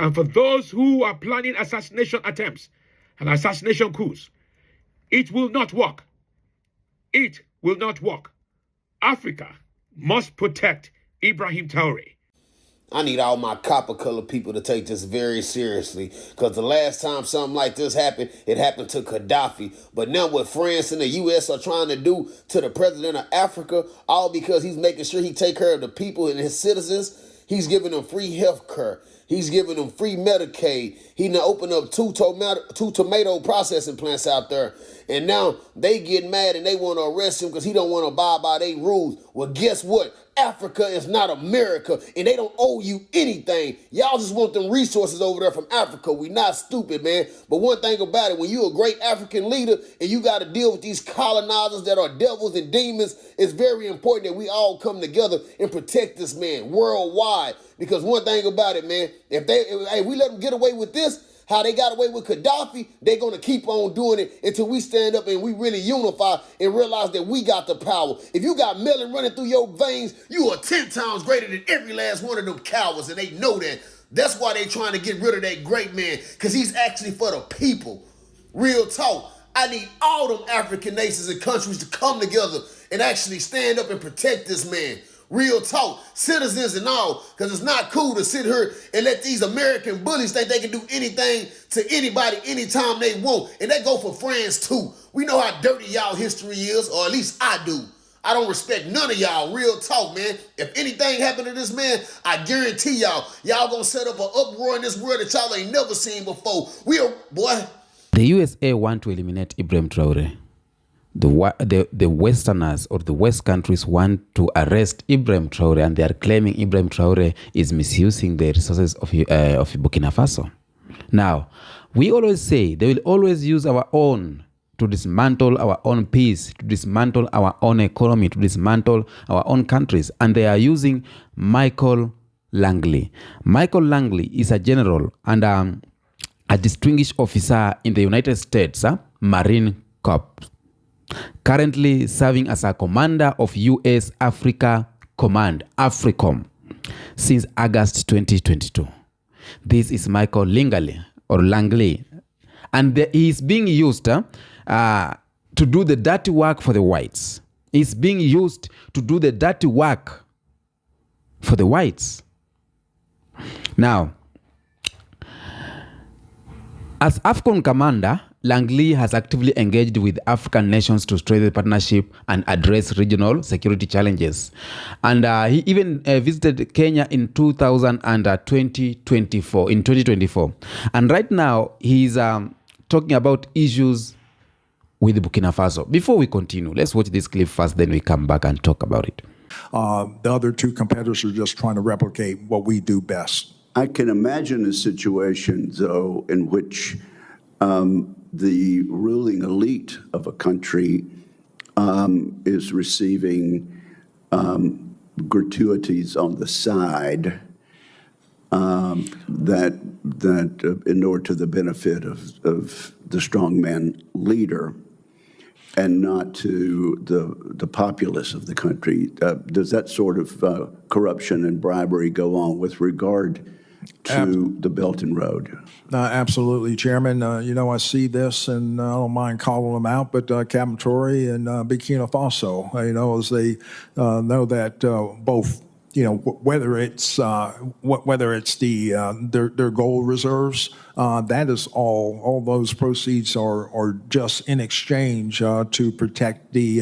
And for those who are planning assassination attempts and assassination coups, it will not work. It will not work. Africa must protect Ibrahim Traore. I need all my copper-colored people to take this very seriously, because the last time something like this happened, it happened to Gaddafi. But now what France and the U.S. are trying to do to the president of Africa, all because he's making sure he take care of the people and his citizens, he's giving them free health care. He's giving them free Medicaid. He now opened up two tomato processing plants out there. And now they get mad and they want to arrest him because he don't want to abide by their rules. Well, guess what? Africa is not America, and they don't owe you anything. Y'all just want them resources over there from Africa. We not stupid, man. But one thing about it, when you're a great African leader and you got to deal with these colonizers that are devils and demons, it's very important that we all come together and protect this man worldwide. Because one thing about it, man, if we let them get away with this, how they got away with Gaddafi, they're going to keep on doing it until we stand up and we really unify and realize that we got the power. If you got melon running through your veins, you are 10 times greater than every last one of them cowards, and they know that. That's why they trying to get rid of that great man, because he's actually for the people. Real talk. I need all them African nations and countries to come together and actually stand up and protect this man. Real talk, citizens and all, because it's not cool to sit here and let these American bullies think they can do anything to anybody anytime they want. And that go for France too. We know how dirty y'all history is, or at least I do. I don't respect none of y'all. Real talk, man. If anything happened to this man, I guarantee y'all gonna set up an uproar in this world that y'all ain't never seen before. The USA want to eliminate Ibrahim Traore. The Westerners or the West countries want to arrest Ibrahim Traore, and they are claiming Ibrahim Traore is misusing the resources of Burkina Faso. Now, we always say they will always use our own to dismantle our own peace, to dismantle our own economy, to dismantle our own countries, and they are using Michael Langley. Michael Langley is a general and a distinguished officer in the United States Marine Corps, currently serving as a commander of U.S. Africa Command, AFRICOM, since August 2022. This is Michael Langley, and he is being used to do the dirty work for the whites. He's being used to do the dirty work for the whites. Now, as AFCON commander, Langley has actively engaged with African nations to strengthen partnership and address regional security challenges. And he even visited Kenya in 2024. And right now, he's talking about issues with Burkina Faso. Before we continue, let's watch this clip first, then we come back and talk about it. The other two competitors are just trying to replicate what we do best. I can imagine a situation, though, in which the ruling elite of a country is receiving gratuities on the side that inure to the benefit of the strongman leader and not to the populace of the country. Does that sort of corruption and bribery go on with regard to the Belt and Road? Absolutely, Chairman. I see this, and I don't mind calling them out, but Captain Traore and Burkina Faso, as they know that both, whether it's their gold reserves, that is all those proceeds are just in exchange to protect the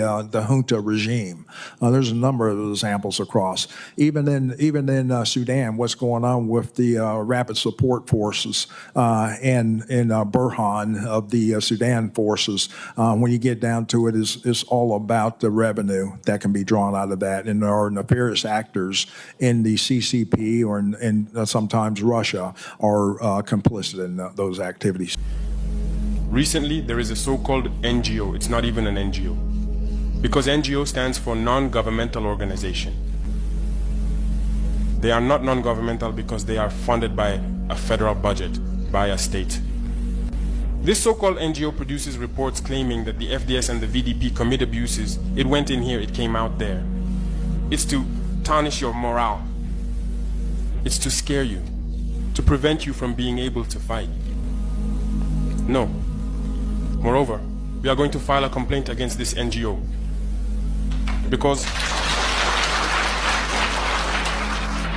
junta regime. There's a number of examples across. Even in Sudan, what's going on with the rapid support forces and Burhan of the Sudan forces, when you get down to it, it's all about the revenue that can be drawn out of that. And there are nefarious actors in the CCP or in sometimes Russia are complicit in those activities. Recently, there is a so-called NGO. It's not even an NGO, because NGO stands for non-governmental organization. They are not non-governmental because they are funded by a federal budget, by a state. This so-called NGO produces reports claiming that the FDS and the VDP commit abuses. It went in here, it came out there. It's to tarnish your morale. It's to scare you, to prevent you from being able to fight. No. Moreover, we are going to file a complaint against this NGO because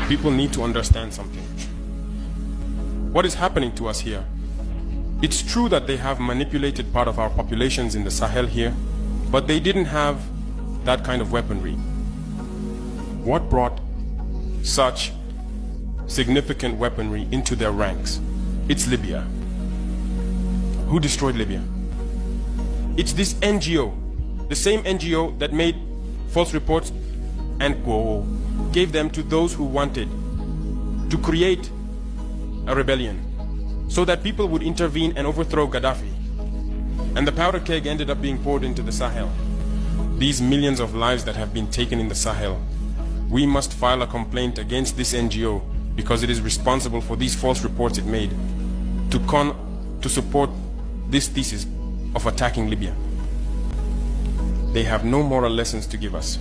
people need to understand something. What is happening to us here? It's true that they have manipulated part of our populations in the Sahel here, but they didn't have that kind of weaponry. What brought such significant weaponry into their ranks? It's Libya. Who destroyed Libya? It's this NGO, the same NGO that made false reports and gave them to those who wanted to create a rebellion so that people would intervene and overthrow Gaddafi. And the powder keg ended up being poured into the Sahel. These millions of lives that have been taken in the Sahel, we must file a complaint against this NGO because it is responsible for these false reports it made to support this thesis of attacking Libya. They have no moral lessons to give us.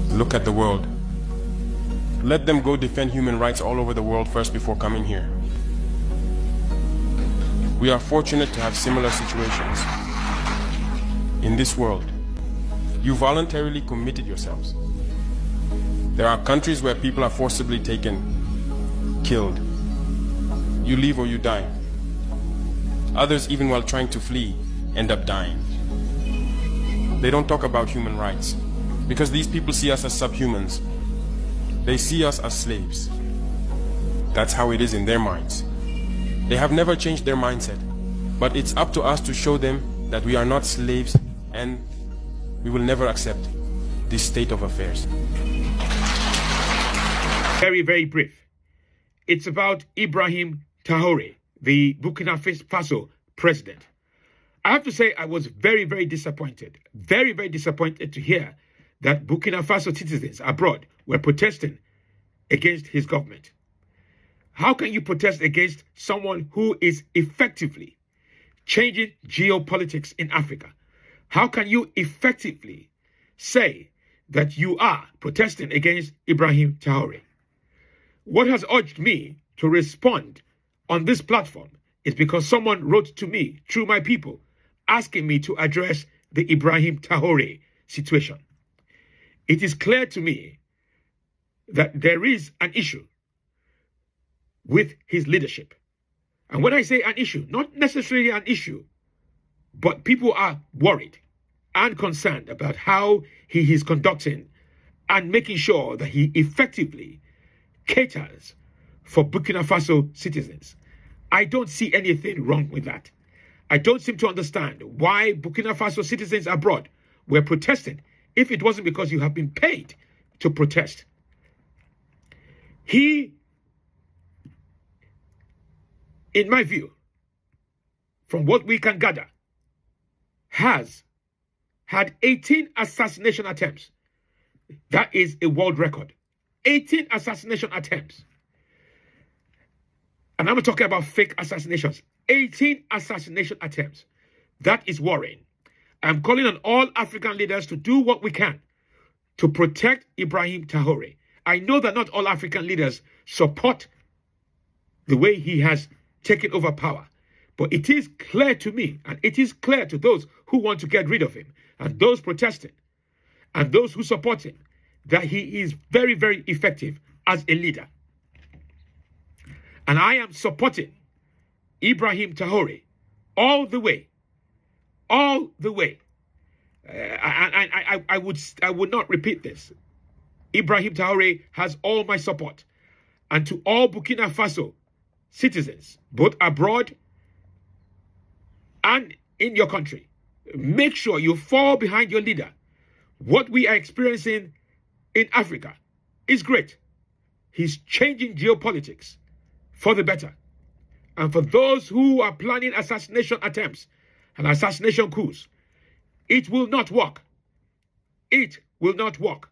Look at the world. Let them go defend human rights all over the world first before coming here. We are fortunate to have similar situations. In this world, you voluntarily committed yourselves. There are countries where people are forcibly taken, killed. You leave or you die. Others, even while trying to flee, end up dying. They don't talk about human rights because these people see us as subhumans. They see us as slaves. That's how it is in their minds. They have never changed their mindset, but it's up to us to show them that we are not slaves and we will never accept this state of affairs. Very, very brief. It's about Ibrahim Traore, the Burkina Faso president. I have to say I was very, very disappointed to hear that Burkina Faso citizens abroad were protesting against his government. How can you protest against someone who is effectively changing geopolitics in Africa? How can you effectively say that you are protesting against Ibrahim Traore? What has urged me to respond on this platform is because someone wrote to me through my people asking me to address the Ibrahim Traore situation. It is clear to me that there is an issue with his leadership. And when I say an issue, not necessarily an issue, but people are worried and concerned about how he is conducting and making sure that he effectively caters for Burkina Faso citizens. I don't see anything wrong with that. I don't seem to understand why Burkina Faso citizens abroad were protesting if it wasn't because you have been paid to protest. He, in my view, from what we can gather, has had 18 assassination attempts. That is a world record. 18 assassination attempts. And I'm talking about fake assassinations. 18 assassination attempts. That is worrying. I'm calling on all African leaders to do what we can to protect Ibrahim Traore. I know that not all African leaders support the way he has taken over power, but it is clear to me, and it is clear to those who want to get rid of him, and those protesting, and those who support him, that he is very, very effective as a leader. And I am supporting Ibrahim Traore all the way. All the way. I would not repeat this. Ibrahim Traore has all my support. And to all Burkina Faso citizens, both abroad and in your country, make sure you fall behind your leader. What we are experiencing in Africa is great. He's changing geopolitics for the better. And for those who are planning assassination attempts and assassination coups, it will not work. It will not work.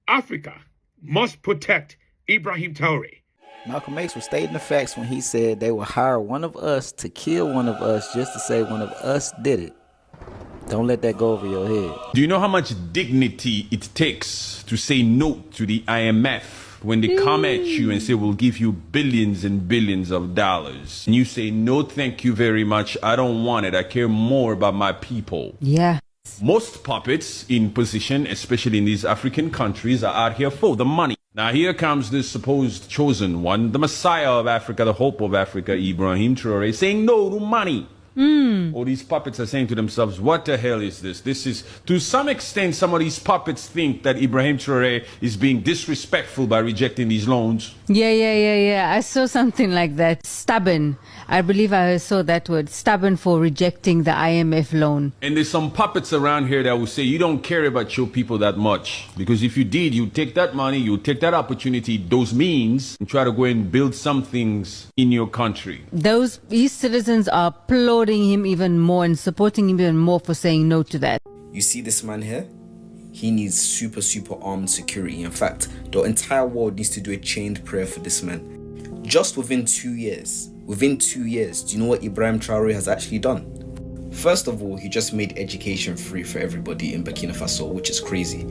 Africa must protect Ibrahim Traore. Malcolm X was stating the facts when he said they will hire one of us to kill one of us just to say one of us did it. Don't let that go over your head. Do you know how much dignity it takes to say no to the IMF when they come at you and say, we'll give you billions and billions of dollars, and you say, no, thank you very much, I don't want it, I care more about my people. Yeah. Most puppets in position, especially in these African countries, are out here for the money. Now here comes this supposed chosen one, the Messiah of Africa, the hope of Africa, Ibrahim Traore, saying no to money. All these puppets are saying to themselves, what the hell is this? This is, to some extent, some of these puppets think that Ibrahim Traore is being disrespectful by rejecting these loans. Yeah. I saw something like that. Stubborn. I believe I saw that word. Stubborn for rejecting the IMF loan. And there's some puppets around here that will say, you don't care about your people that much. Because if you did, you take that money, you take that opportunity, those means, and try to go and build some things in your country. These citizens are applauding him even more and supporting him even more for saying no to that. You see this man here? He needs super armed security. In fact, the entire world needs to do a chained prayer for this man. Just within 2 years, do you know what Ibrahim Traore has actually done? First of all, he just made education free for everybody in Burkina Faso, which is crazy.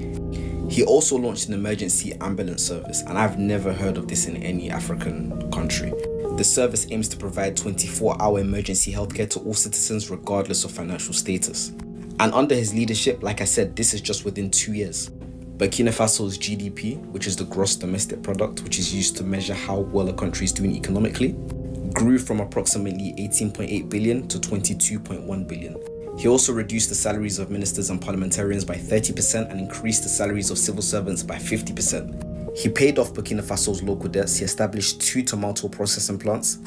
He also launched an emergency ambulance service, and I've never heard of this in any African country. The service aims to provide 24-hour emergency healthcare to all citizens regardless of financial status. And under his leadership, like I said, this is just within 2 years. Burkina Faso's GDP, which is the gross domestic product, which is used to measure how well a country is doing economically, grew from approximately 18.8 billion to 22.1 billion. He also reduced the salaries of ministers and parliamentarians by 30% and increased the salaries of civil servants by 50%. He paid off Burkina Faso's local debts. He established 2 tomato processing plants.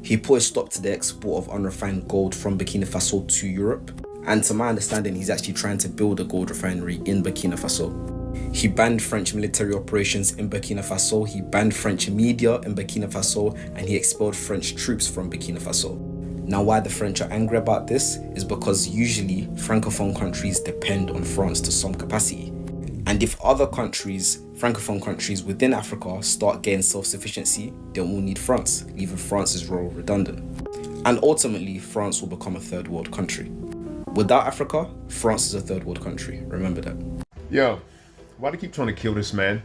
He put a stop to the export of unrefined gold from Burkina Faso to Europe. And to my understanding, he's actually trying to build a gold refinery in Burkina Faso. He banned French military operations in Burkina Faso, he banned French media in Burkina Faso, and he expelled French troops from Burkina Faso. Now, why the French are angry about this is because usually Francophone countries depend on France to some capacity. And if other countries, Francophone countries within Africa, start getting self-sufficiency, they will need France, leaving France's role redundant. And ultimately, France will become a third world country. Without Africa, France is a third world country. Remember that. Yo, why do they keep trying to kill this man?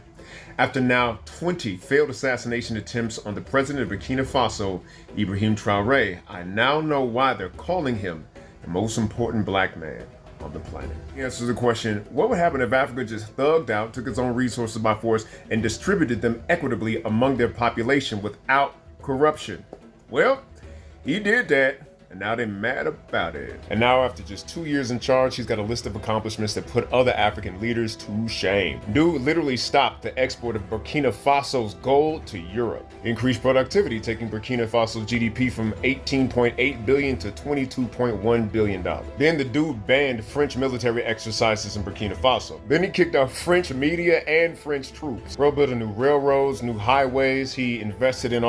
After now 20 failed assassination attempts on the president of Burkina Faso, Ibrahim Traore, I now know why they're calling him the most important black man on the planet. He answers the question, what would happen if Africa just thugged out, took its own resources by force, and distributed them equitably among their population without corruption? Well, he did that. And now they're mad about it. And now after just 2 years in charge, he's got a list of accomplishments that put other African leaders to shame. Dude literally stopped the export of Burkina Faso's gold to Europe. Increased productivity, taking Burkina Faso's GDP from 18.8 billion to 22.1 billion dollars. Then the dude banned French military exercises in Burkina Faso. Then he kicked out French media and French troops. Bro built new railroads, new highways. He invested in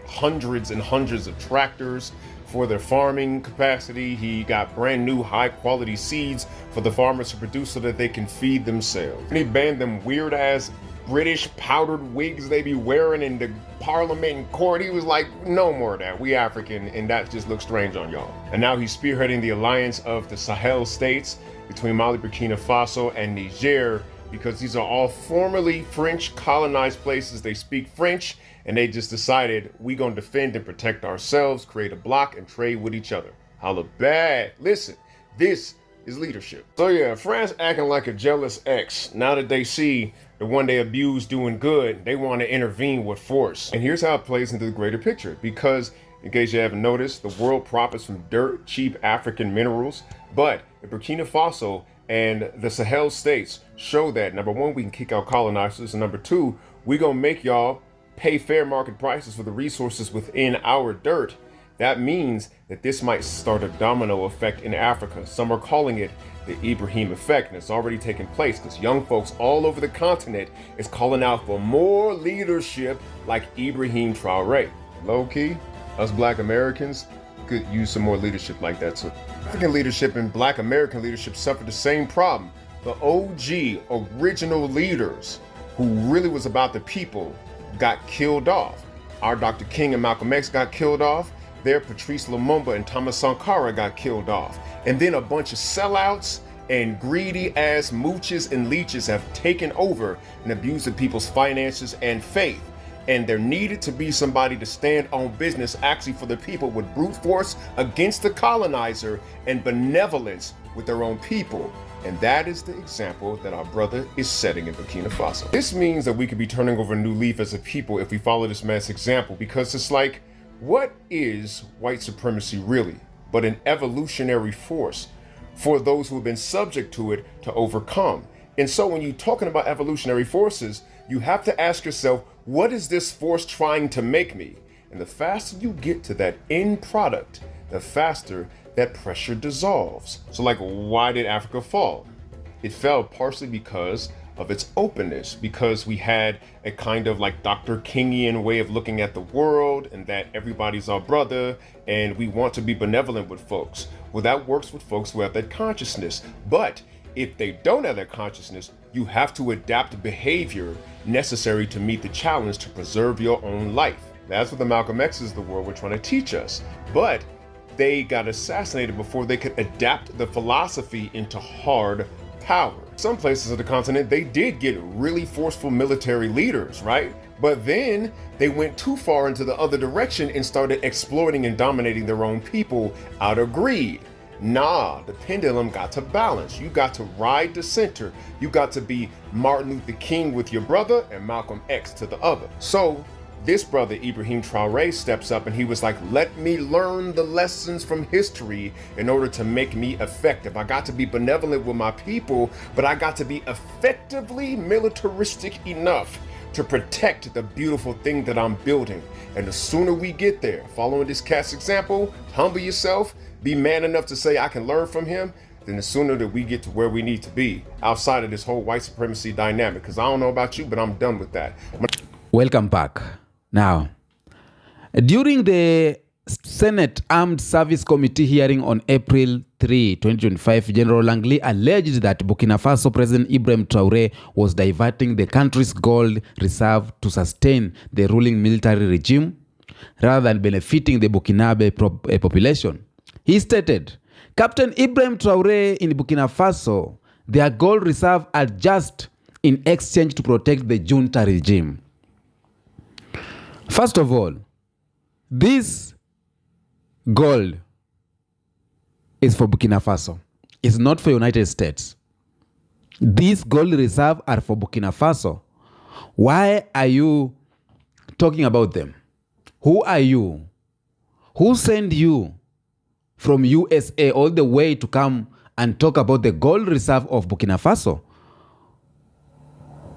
hundreds and hundreds of tractors for their farming capacity. He got brand new high quality seeds for the farmers to produce so that they can feed themselves. And he banned them weird ass British powdered wigs they be wearing in the parliament and court. He was like, no more of that. We African and that just looks strange on y'all. And now he's spearheading the alliance of the Sahel states between Mali, Burkina Faso, and Niger, because these are all formerly French colonized places. They speak French, and they just decided we gonna defend and protect ourselves, create a block, and trade with each other. Holla bad. Listen, this is leadership. So yeah, France acting like a jealous ex. Now that they see the one they abused doing good, they want to intervene with force. And here's how it plays into the greater picture. Because, in case you haven't noticed, the world profits from dirt, cheap African minerals. But in Burkina Faso and the Sahel states show that, number one, we can kick out colonizers, and number two, we gonna make y'all pay fair market prices for the resources within our dirt. That means that this might start a domino effect in Africa. Some are calling it the Ibrahim effect, and it's already taken place because young folks all over the continent is calling out for more leadership like Ibrahim Traore. Low-key, us Black Americans could use some more leadership like that too. African leadership and Black American leadership suffered the same problem. The OG original leaders who really was about the people got killed off. Our Dr. King and Malcolm X got killed off. Their Patrice Lumumba and Thomas Sankara got killed off. And then a bunch of sellouts and greedy ass mooches and leeches have taken over and abused the people's finances and faith. And there needed to be somebody to stand on business actually for the people with brute force against the colonizer and benevolence with their own people. And that is the example that our brother is setting in Burkina Faso. This means that we could be turning over a new leaf as a people if we follow this man's example, because it's like, what is white supremacy really but an evolutionary force for those who have been subject to it to overcome? And so when you're talking about evolutionary forces, you have to ask yourself, what is this force trying to make me? And the faster you get to that end product, the faster that pressure dissolves. So like, why did Africa fall? It fell partially because of its openness, because we had a kind of like Dr. Kingian way of looking at the world, and that everybody's our brother and we want to be benevolent with folks. Well, that works with folks who have that consciousness. But if they don't have that consciousness, you have to adapt behavior necessary to meet the challenge to preserve your own life. That's what the Malcolm X's of the world were trying to teach us. But they got assassinated before they could adapt the philosophy into hard power. Some places of the continent, they did get really forceful military leaders, right? But then they went too far into the other direction and started exploiting and dominating their own people out of greed. Nah, the pendulum got to balance. You got to ride the center. You got to be Martin Luther King with your brother and Malcolm X to the other. So this brother, Ibrahim Traore, steps up and he was like, let me learn the lessons from history in order to make me effective. I got to be benevolent with my people, but I got to be effectively militaristic enough to protect the beautiful thing that I'm building. And the sooner we get there, following this cat's example, humble yourself, be man enough to say I can learn from him, then the sooner that we get to where we need to be outside of this whole white supremacy dynamic. Because I don't know about you, but I'm done with that. Welcome back. Now, during the Senate Armed Service Committee hearing on April 3, 2025, General Langley alleged that Burkina Faso President Ibrahim Traore was diverting the country's gold reserve to sustain the ruling military regime rather than benefiting the Burkinabe population. He stated, Captain Ibrahim Traore in Burkina Faso, their gold reserve are just in exchange to protect the junta regime. First of all, this gold is for Burkina Faso. It's not for United States. These gold reserves are for Burkina Faso. Why are you talking about them? Who are you? Who sent you from USA all the way to come and talk about the gold reserve of Burkina Faso?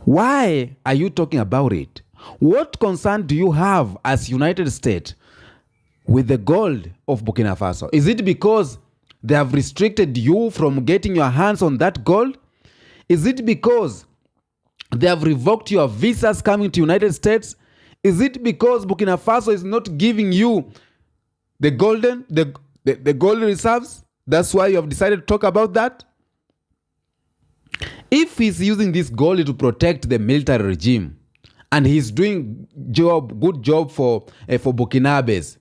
Why are you talking about it? What concern do you have as United States with the gold of Burkina Faso? Is it because they have restricted you from getting your hands on that gold? Is it because they have revoked your visas coming to United States? Is it because Burkina Faso is not giving you the gold reserves? That's why you have decided to talk about that? If he's using this gold to protect the military regime, and he's doing good job for Burkinabes,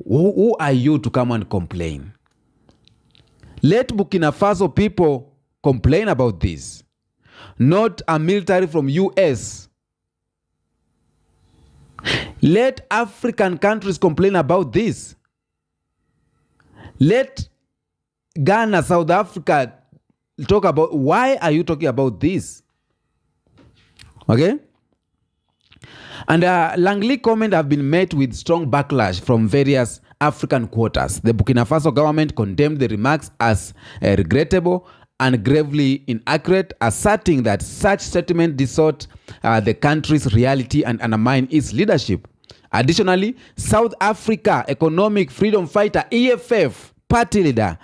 who are you to come and complain? Let Burkina Faso people complain about this, not a military from US. Let African countries complain about this. Let Ghana, South Africa talk about, why are you talking about this? Okay? And Langley comment have been met with strong backlash from various African quarters. The Burkina Faso government condemned the remarks as regrettable and gravely inaccurate, asserting that such statement distort the country's reality and undermine its leadership. Additionally, South Africa Economic Freedom Fighter EFF party leader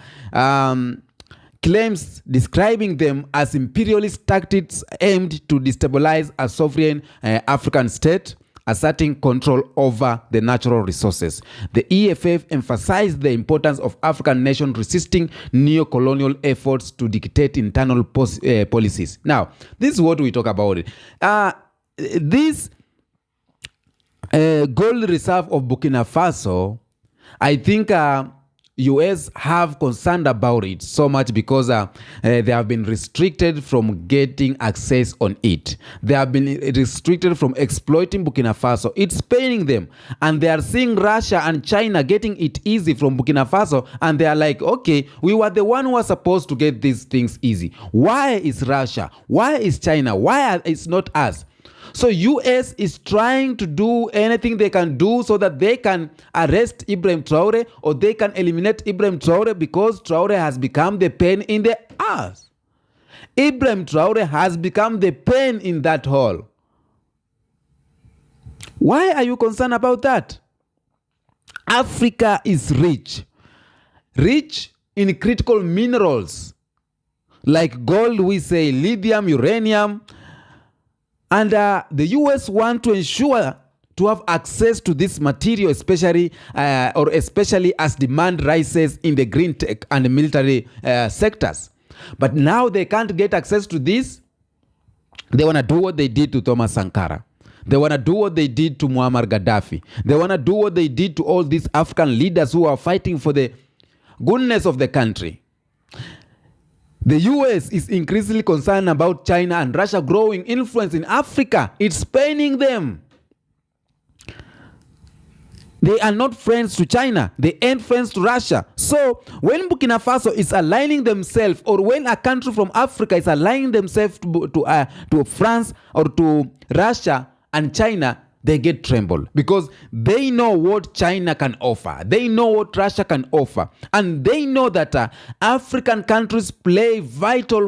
claims describing them as imperialist tactics aimed to destabilize a sovereign African state, asserting control over the natural resources. The EFF emphasized the importance of African nations resisting neo-colonial efforts to dictate internal policies. Now, this is what we talk about. This gold reserve of Burkina Faso, I think US have concerned about it so much because they have been restricted from getting access on it. They have been restricted from exploiting Burkina Faso. It's paining them. And they are seeing Russia and China getting it easy from Burkina Faso. And they are like, okay, we were the one who was supposed to get these things easy. Why is Russia? Why is China? Why is not us? So US is trying to do anything they can do so that they can arrest Ibrahim Traore or they can eliminate Ibrahim Traore because Traore has become the pain in the ass. Ibrahim Traore has become the pain in that hole. Why are you concerned about that? Africa is rich in critical minerals like gold, we say lithium, uranium. And the US want to ensure to have access to this material, especially as demand rises in the green tech and military sectors. But now they can't get access to this. They want to do what they did to Thomas Sankara. They want to do what they did to Muammar Gaddafi. They want to do what they did to all these African leaders who are fighting for the goodness of the country. The US is increasingly concerned about China and Russia growing influence in Africa. It's paining them. They are not friends to China. They ain't friends to Russia. So when Burkina Faso is aligning themselves, or when a country from Africa is aligning themselves to France or to Russia and China, they get trembled because they know what China can offer. They know what Russia can offer. And they know that African countries play vital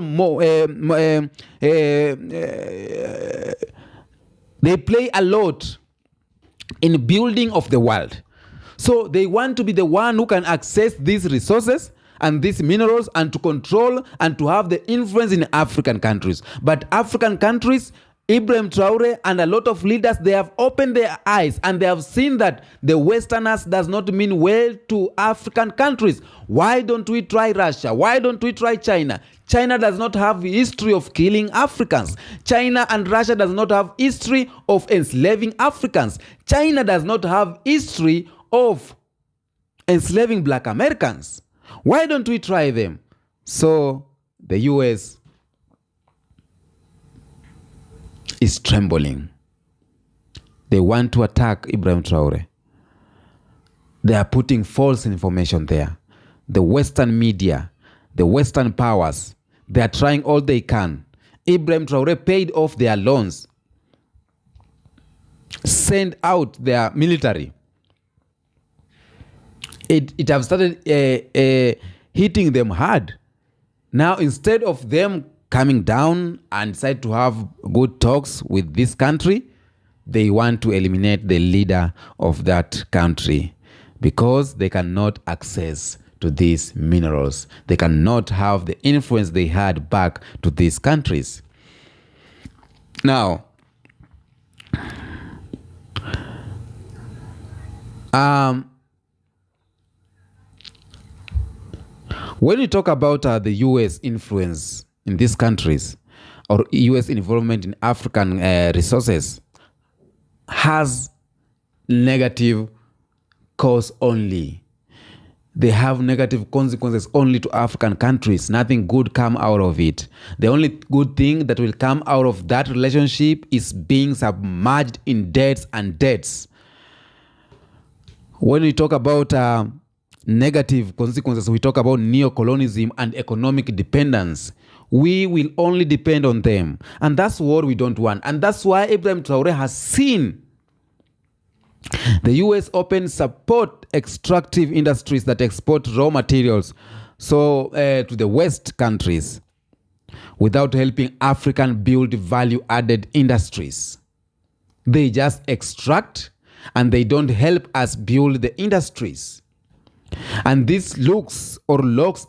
they play a lot in building of the world. So they want to be the one who can access these resources and these minerals and to control and to have the influence in African countries. But African countries, Ibrahim Traore and a lot of leaders, they have opened their eyes and they have seen that the Westerners does not mean well to African countries. Why don't we try Russia? Why don't we try China? China does not have history of killing Africans. China and Russia does not have history of enslaving Africans. China does not have history of enslaving Black Americans. Why don't we try them? So the US is trembling. They want to attack Ibrahim Traore. They are putting false information there. The Western media, the Western powers, they are trying all they can. Ibrahim Traore paid off their loans, sent out their military. It have started hitting them hard. Now, instead of them coming down and decide to have good talks with this country, they want to eliminate the leader of that country because they cannot access to these minerals. They cannot have the influence they had back to these countries. Now, when we talk about the US influence in these countries or US involvement in African resources has negative cause only. They have negative consequences only to African countries. Nothing good come out of it. The only good thing that will come out of that relationship is being submerged in debts and debts. When we talk about negative consequences, we talk about neocolonialism and economic dependence. We will only depend on them. And that's what we don't want. And that's why Ibrahim Traore has seen the US open support extractive industries that export raw materials to the West countries without helping African build value-added industries. They just extract and they don't help us build the industries. And this locks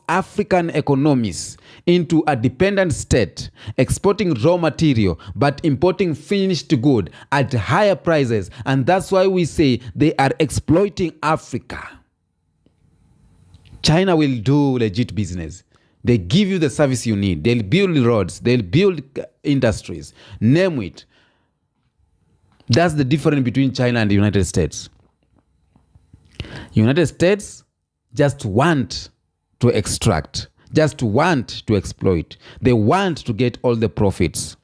African economies into a dependent state, exporting raw material but importing finished good at higher prices. And that's why we say they are exploiting Africa. China will do legit business. They give you the service you need. They'll build roads. They'll build industries. Name it. That's the difference between China and the United States. United States just want to extract, just want to exploit. They want to get all the profits.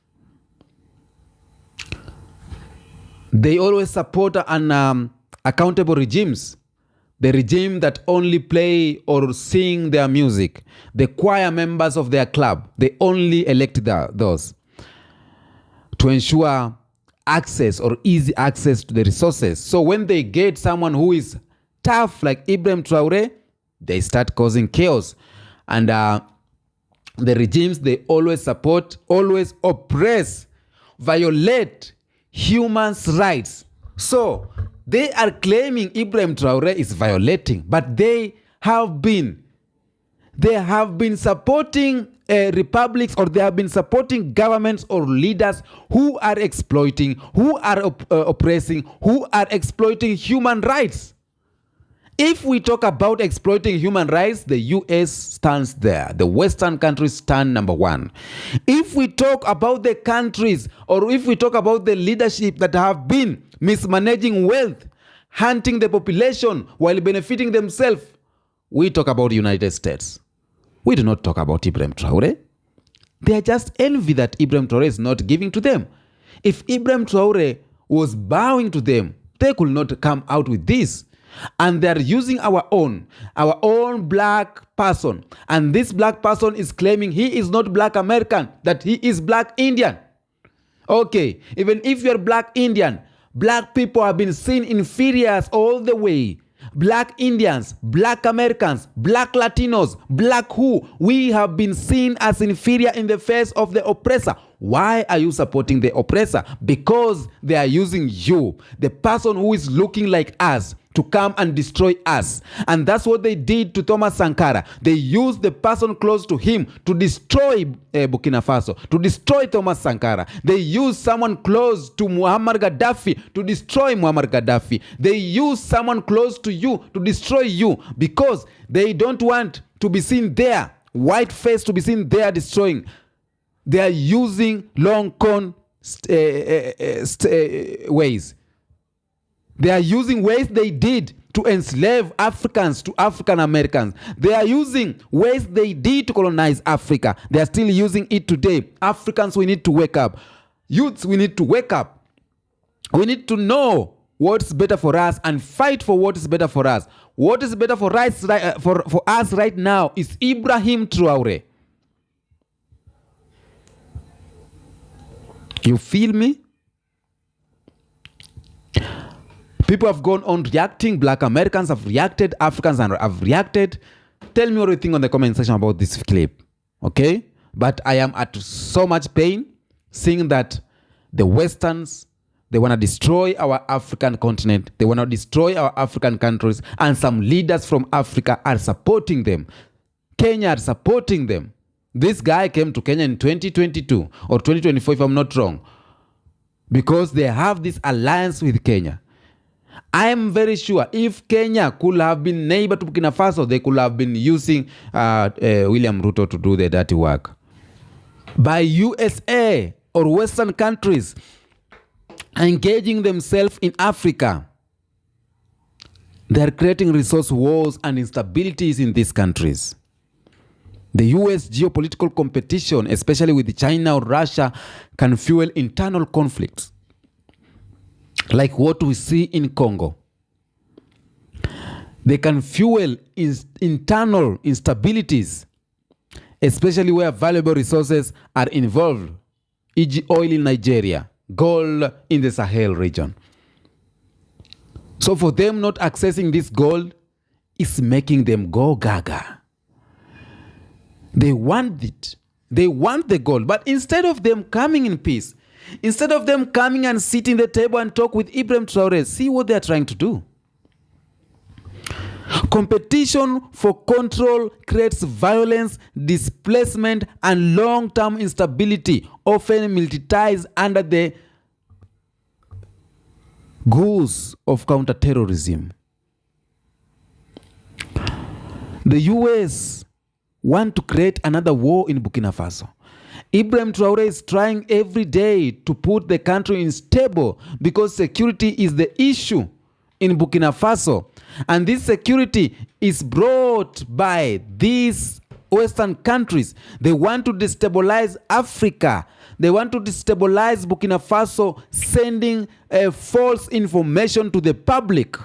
They always support accountable regimes. The regime that only play or sing their music. The choir members of their club, they only elect those to ensure access or easy access to the resources. So when they get someone who is tough like Ibrahim Traore, they start causing chaos. And the regimes they always support, always oppress, violate human rights. So they are claiming Ibrahim Traore is violating, but they have been supporting republics, or they have been supporting governments or leaders who are exploiting, who are oppressing, who are exploiting human rights. If we talk about exploiting human rights, the US stands there. The Western countries stand number one. If we talk about the countries, or if we talk about the leadership that have been mismanaging wealth, hunting the population while benefiting themselves, we talk about the United States. We do not talk about Ibrahim Traore. They are just envy that Ibrahim Traore is not giving to them. If Ibrahim Traore was bowing to them, they could not come out with this. And they are using our own black person. And this black person is claiming he is not black American, that he is black Indian. Okay, even if you're black Indian, black people have been seen inferior all the way. Black Indians, black Americans, black Latinos, black who, we have been seen as inferior in the face of the oppressor. Why are you supporting the oppressor? Because they are using you, the person who is looking like us, to come and destroy us. And that's what they did to Thomas Sankara. They used the person close to him to destroy Burkina Faso, to destroy Thomas Sankara. They used someone close to Muammar Gaddafi to destroy Muammar Gaddafi. They used someone close to you to destroy you, because they don't want to be seen there, white face to be seen there destroying. They are using long con ways. They are using ways they did to enslave Africans to African Americans. They are using ways they did to colonize Africa. They are still using it today. Africans, we need to wake up. Youths, we need to wake up. We need to know what's better for us and fight for what is better for us. What is better for us right now is Ibrahim Traore. You feel me? People have gone on reacting. Black Americans have reacted. Africans have reacted. Tell me what you think on the comment section about this clip. Okay? But I am at so much pain seeing that the Westerns, they want to destroy our African continent. They want to destroy our African countries. And some leaders from Africa are supporting them. Kenya are supporting them. This guy came to Kenya in 2022 or 2024, if I'm not wrong, because they have this alliance with Kenya. I am very sure if Kenya could have been neighbor to Burkina Faso, they could have been using William Ruto to do the dirty work. By USA or Western countries engaging themselves in Africa, they are creating resource wars and instabilities in these countries. The US geopolitical competition, especially with China or Russia, can fuel internal conflicts, like what we see in Congo. They can fuel internal instabilities, especially where valuable resources are involved, e.g. oil in Nigeria, gold in the Sahel region. So for them not accessing this gold is making them go gaga. They want it. They want the gold. But instead of them coming in peace, instead of them coming and sitting at the table and talk with Ibrahim Traore, see what they are trying to do. Competition for control creates violence, displacement, and long-term instability, often militarized under the guise of counterterrorism. The US want to create another war in Burkina Faso. Ibrahim Traore is trying every day to put the country in stable because security is the issue in Burkina Faso. And this security is brought by these Western countries. They want to destabilize Africa. They want to destabilize Burkina Faso, sending false information to the public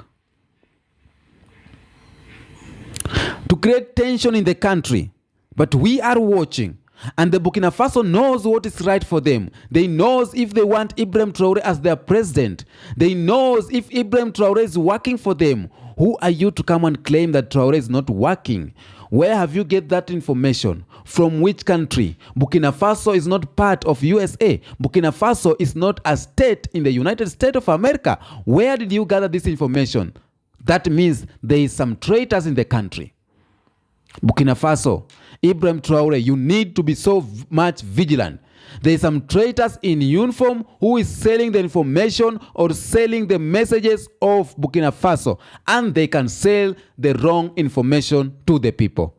to create tension in the country. But we are watching, and the Burkina Faso knows what is right for them. They knows if they want Ibrahim Traore as their president. They knows if Ibrahim Traore is working for them. Who are you to come and claim that Traore is not working? Where have you get that information? From which country? Burkina Faso is not part of USA. Burkina Faso is not a state in the United States of America. Where did you gather this information? That means there is some traitors in the country. Burkina Faso, Ibrahim Traore, you need to be so much vigilant. There is some traitors in uniform who is selling the information or selling the messages of Burkina Faso, and they can sell the wrong information to the people.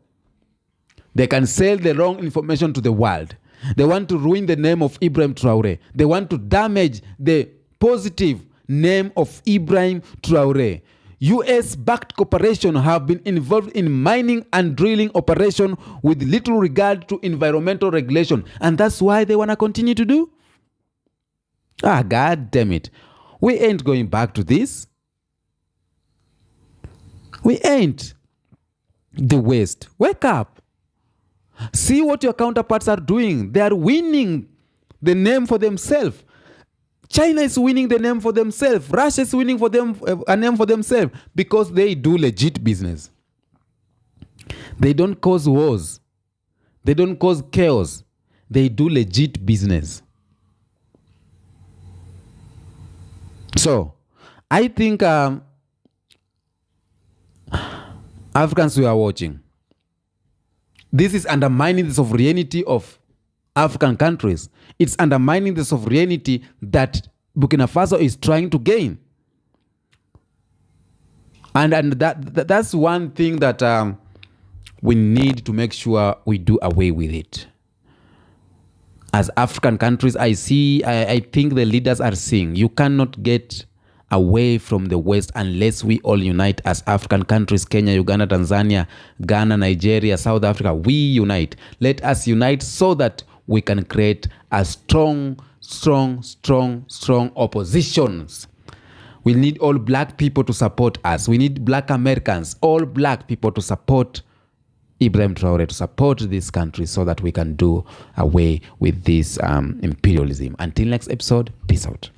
They can sell the wrong information to the world. They want to ruin the name of Ibrahim Traore. They want to damage the positive name of Ibrahim Traore. US-backed corporations have been involved in mining and drilling operation with little regard to environmental regulation. And that's why they want to continue to do? God damn it. We ain't going back to this. We ain't. The West, wake up. See what your counterparts are doing. They are winning the name for themselves. China is winning the name for themselves. Russia is winning for them a name for themselves because they do legit business. They don't cause wars. They don't cause chaos. They do legit business. So, I think Africans who are watching, this is undermining the sovereignty of African countries. It's undermining the sovereignty that Burkina Faso is trying to gain. And that's one thing that we need to make sure we do away with it. As African countries, I think the leaders are seeing you cannot get away from the West unless we all unite as African countries, Kenya, Uganda, Tanzania, Ghana, Nigeria, South Africa. We unite. Let us unite so that we can create a strong oppositions. We need all black people to support us. We need black Americans, all black people to support Ibrahim Traore, to support this country so that we can do away with this imperialism. Until next episode, peace out.